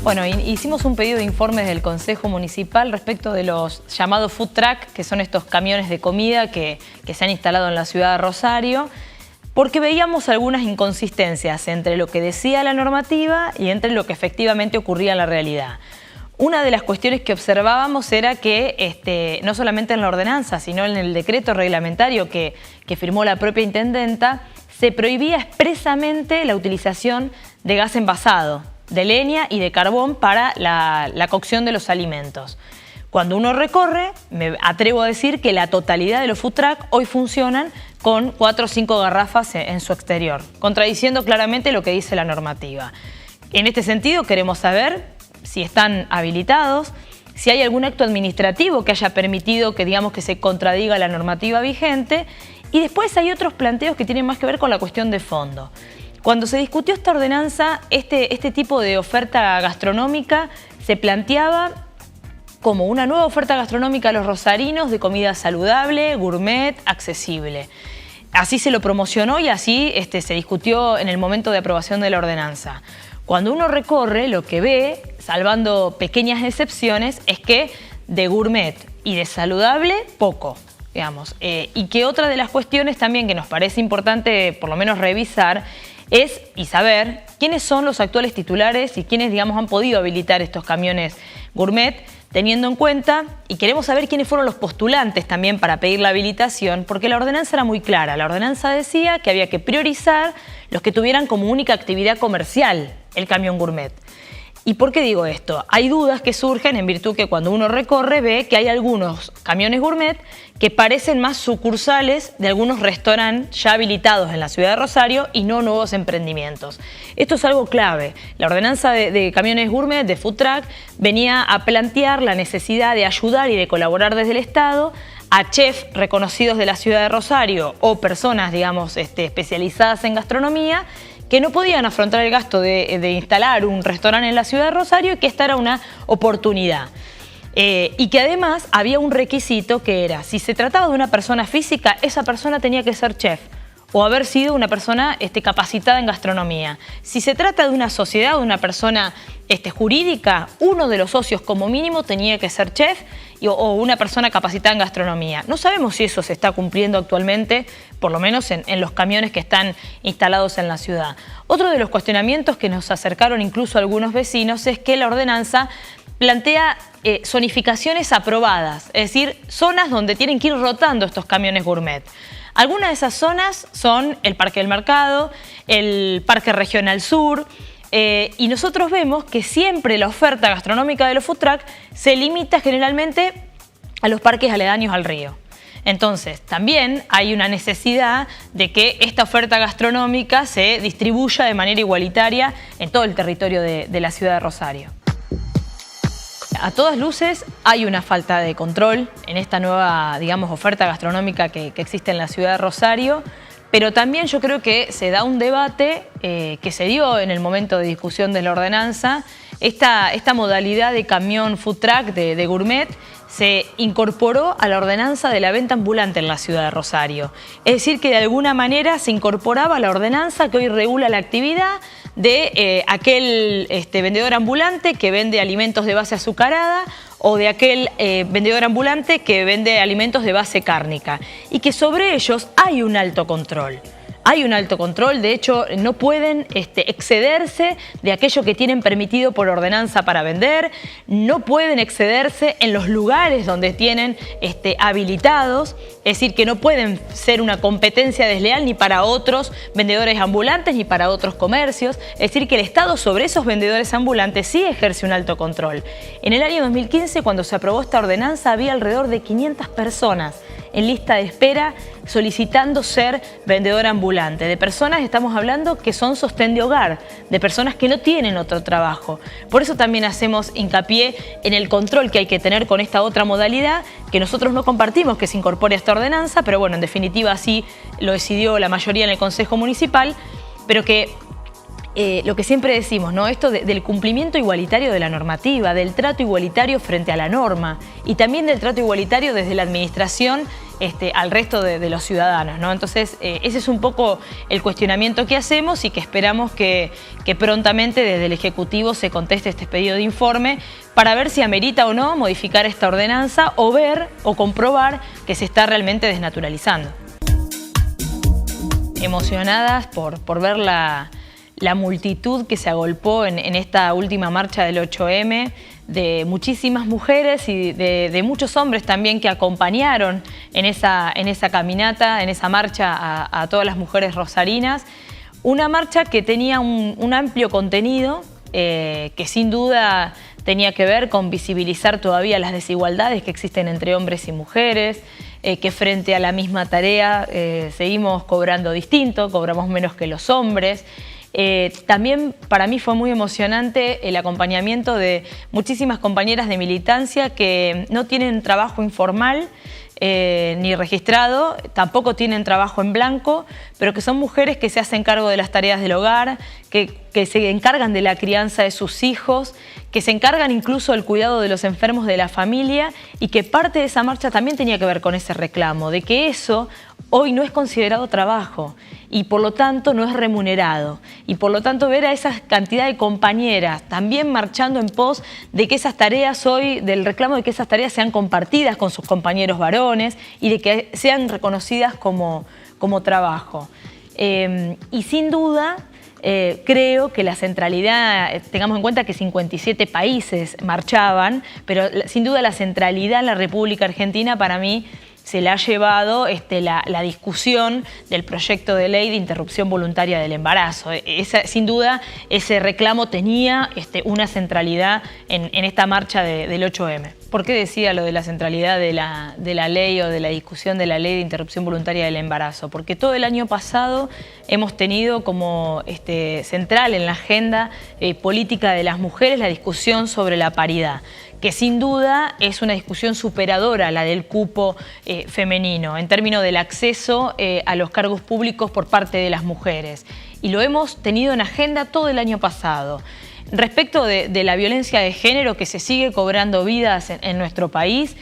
Bueno, hicimos un pedido de informes del Consejo Municipal respecto de los llamados food truck, que son estos camiones de comida que se han instalado en la ciudad de Rosario, porque veíamos algunas inconsistencias entre lo que decía la normativa y entre lo que efectivamente ocurría en la realidad. Una de las cuestiones que observábamos era que no solamente en la ordenanza, sino en el decreto reglamentario que firmó la propia intendenta, se prohibía expresamente la utilización de gas envasado, de leña y de carbón para la cocción de los alimentos. Cuando uno recorre, me atrevo a decir que la totalidad de los food truck hoy funcionan con 4 o 5 garrafas en su exterior, contradiciendo claramente lo que dice la normativa. En este sentido queremos saber si están habilitados, si hay algún acto administrativo que haya permitido que, digamos, que se contradiga la normativa vigente, y después hay otros planteos que tienen más que ver con la cuestión de fondo. Cuando se discutió esta ordenanza, este tipo de oferta gastronómica se planteaba como una nueva oferta gastronómica a los rosarinos de comida saludable, gourmet, accesible. Así se lo promocionó y así se discutió en el momento de aprobación de la ordenanza. Cuando uno recorre, lo que ve, salvando pequeñas excepciones, es que de gourmet y de saludable, poco, digamos. Y que otra de las cuestiones también que nos parece importante, por lo menos revisar, es y saber quiénes son los actuales titulares y quiénes, digamos, han podido habilitar estos camiones gourmet, teniendo en cuenta, y queremos saber quiénes fueron los postulantes también para pedir la habilitación, porque la ordenanza era muy clara. La ordenanza decía que había que priorizar los que tuvieran como única actividad comercial el camión gourmet. ¿Y por qué digo esto? Hay dudas que surgen en virtud que cuando uno recorre ve que hay algunos camiones gourmet que parecen más sucursales de algunos restaurantes ya habilitados en la ciudad de Rosario y no nuevos emprendimientos. Esto es algo clave. La ordenanza de camiones gourmet, de food truck, venía a plantear la necesidad de ayudar y de colaborar desde el Estado a chefs reconocidos de la ciudad de Rosario o personas, digamos, especializadas en gastronomía, que no podían afrontar el gasto de instalar un restaurante en la ciudad de Rosario y que esta era una oportunidad. Y que además había un requisito que era, si se trataba de una persona física, esa persona tenía que ser chef o haber sido una persona capacitada en gastronomía. Si se trata de una sociedad o de una persona jurídica, uno de los socios como mínimo tenía que ser chef o una persona capacitada en gastronomía. No sabemos si eso se está cumpliendo actualmente, por lo menos en los camiones que están instalados en la ciudad. Otro de los cuestionamientos que nos acercaron incluso algunos vecinos es que la ordenanza plantea zonificaciones aprobadas, es decir, zonas donde tienen que ir rotando estos camiones gourmet. Algunas de esas zonas son el Parque del Mercado, el Parque Regional Sur, y nosotros vemos que siempre la oferta gastronómica de los food truck se limita generalmente a los parques aledaños al río. Entonces, también hay una necesidad de que esta oferta gastronómica se distribuya de manera igualitaria en todo el territorio de la ciudad de Rosario. A todas luces hay una falta de control en esta nueva, digamos, oferta gastronómica que existe en la ciudad de Rosario, pero también yo creo que se da un debate que se dio en el momento de discusión de la ordenanza. Esta modalidad de camión food truck de gourmet se incorporó a la ordenanza de la venta ambulante en la ciudad de Rosario. Es decir, que de alguna manera se incorporaba a la ordenanza que hoy regula la actividad de aquel vendedor ambulante que vende alimentos de base azucarada o de aquel vendedor ambulante que vende alimentos de base cárnica, y que sobre ellos hay un alto control. Hay un alto control, de hecho no pueden excederse de aquello que tienen permitido por ordenanza para vender, no pueden excederse en los lugares donde tienen habilitados, es decir, que no pueden ser una competencia desleal ni para otros vendedores ambulantes ni para otros comercios, es decir, que el Estado sobre esos vendedores ambulantes sí ejerce un alto control. En el año 2015, cuando se aprobó esta ordenanza, había alrededor de 500 personas en lista de espera solicitando ser vendedor ambulante. De personas, estamos hablando, que son sostén de hogar, de personas que no tienen otro trabajo. Por eso también hacemos hincapié en el control que hay que tener con esta otra modalidad, que nosotros no compartimos que se incorpore a esta ordenanza, pero bueno, en definitiva así lo decidió la mayoría en el Consejo Municipal, pero que lo que siempre decimos, ¿no? Esto del cumplimiento igualitario de la normativa, del trato igualitario frente a la norma y también del trato igualitario desde la administración al resto de los ciudadanos, ¿no? Entonces, ese es un poco el cuestionamiento que hacemos y que esperamos que prontamente desde el Ejecutivo se conteste este pedido de informe para ver si amerita o no modificar esta ordenanza o ver o comprobar que se está realmente desnaturalizando. Emocionadas por ver la multitud que se agolpó en esta última marcha del 8M, de muchísimas mujeres y de muchos hombres también que acompañaron en esa caminata, en esa marcha a todas las mujeres rosarinas. Una marcha que tenía un amplio contenido, que sin duda tenía que ver con visibilizar todavía las desigualdades que existen entre hombres y mujeres, que frente a la misma tarea seguimos cobrando distinto, cobramos menos que los hombres. También para mí fue muy emocionante el acompañamiento de muchísimas compañeras de militancia que no tienen trabajo informal ni registrado, tampoco tienen trabajo en blanco, pero que son mujeres que se hacen cargo de las tareas del hogar, que se encargan de la crianza de sus hijos, que se encargan incluso del cuidado de los enfermos de la familia, y que parte de esa marcha también tenía que ver con ese reclamo, de que eso hoy no es considerado trabajo y por lo tanto no es remunerado. Y por lo tanto ver a esa cantidad de compañeras también marchando en pos de que esas tareas hoy, del reclamo de que esas tareas sean compartidas con sus compañeros varones y de que sean reconocidas como trabajo. Y sin duda creo que la centralidad, tengamos en cuenta que 57 países marchaban, pero sin duda la centralidad en la República Argentina para mí se le ha llevado la discusión del proyecto de ley de interrupción voluntaria del embarazo. Sin duda, ese reclamo tenía una centralidad en esta marcha del 8M. ¿Por qué decía lo de la centralidad de la ley o de la discusión de la ley de interrupción voluntaria del embarazo? Porque todo el año pasado hemos tenido como central en la agenda política de las mujeres la discusión sobre la paridad, que sin duda es una discusión superadora a la del cupo femenino en términos del acceso a los cargos públicos por parte de las mujeres. Y lo hemos tenido en agenda todo el año pasado. Respecto de la violencia de género que se sigue cobrando vidas en nuestro país,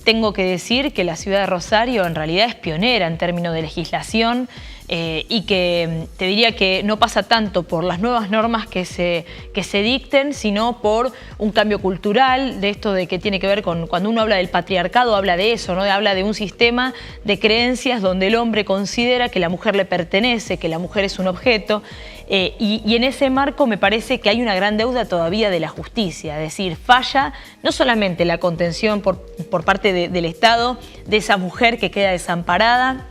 tengo que decir que la ciudad de Rosario en realidad es pionera en términos de legislación y que te diría que no pasa tanto por las nuevas normas que se dicten, sino por un cambio cultural, de esto de que tiene que ver con cuando uno habla del patriarcado, habla de eso, ¿no? Habla de un sistema de creencias donde el hombre considera que la mujer le pertenece, que la mujer es un objeto. Y en ese marco me parece que hay una gran deuda todavía de la justicia, es decir, falla no solamente la contención por parte del Estado de esa mujer que queda desamparada,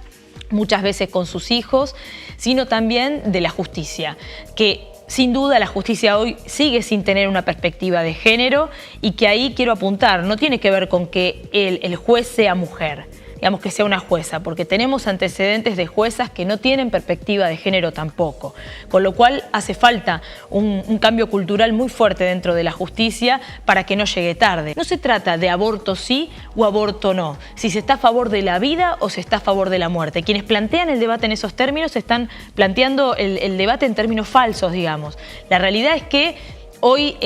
muchas veces con sus hijos, sino también de la justicia, que sin duda la justicia hoy sigue sin tener una perspectiva de género y que ahí quiero apuntar, no tiene que ver con que el juez sea mujer, digamos que sea una jueza, porque tenemos antecedentes de juezas que no tienen perspectiva de género tampoco, con lo cual hace falta un cambio cultural muy fuerte dentro de la justicia para que no llegue tarde. No se trata de aborto sí o aborto no, si se está a favor de la vida o se está a favor de la muerte. Quienes plantean el debate en esos términos están planteando el debate en términos falsos, digamos. La realidad es que hoy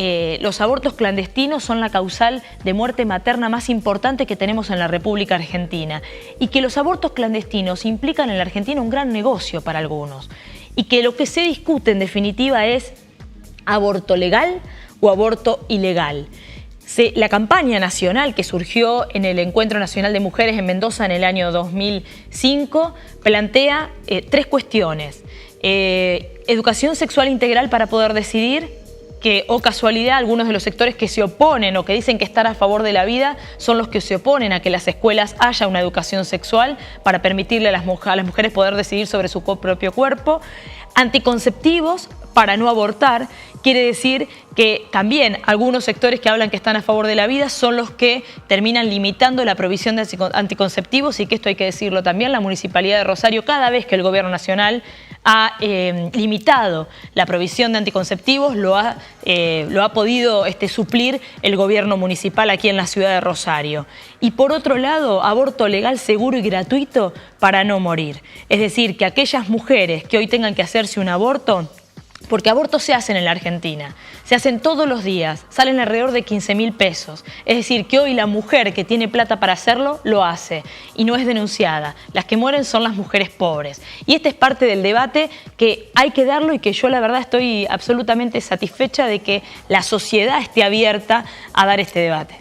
los abortos clandestinos son la causal de muerte materna más importante que tenemos en la República Argentina y que los abortos clandestinos implican en la Argentina un gran negocio para algunos y que lo que se discute en definitiva es aborto legal o aborto ilegal. La campaña nacional que surgió en el Encuentro Nacional de Mujeres en Mendoza en el año 2005 plantea tres cuestiones. Educación sexual integral para poder decidir, que, oh casualidad, algunos de los sectores que se oponen o que dicen que están a favor de la vida son los que se oponen a que en las escuelas haya una educación sexual para permitirle a las mujeres poder decidir sobre su propio cuerpo. Anticonceptivos para no abortar, quiere decir que también algunos sectores que hablan que están a favor de la vida son los que terminan limitando la provisión de anticonceptivos y que esto hay que decirlo también, la Municipalidad de Rosario, cada vez que el Gobierno Nacional ha limitado la provisión de anticonceptivos, lo ha podido suplir el gobierno municipal aquí en la ciudad de Rosario. Y por otro lado, aborto legal, seguro y gratuito para no morir. Es decir, que aquellas mujeres que hoy tengan que hacerse un aborto Porque abortos se hacen en la Argentina, se hacen todos los días, salen alrededor de 15.000 pesos. Es decir, que hoy la mujer que tiene plata para hacerlo, lo hace y no es denunciada. Las que mueren son las mujeres pobres. Y este es parte del debate que hay que darlo y que yo la verdad estoy absolutamente satisfecha de que la sociedad esté abierta a dar este debate.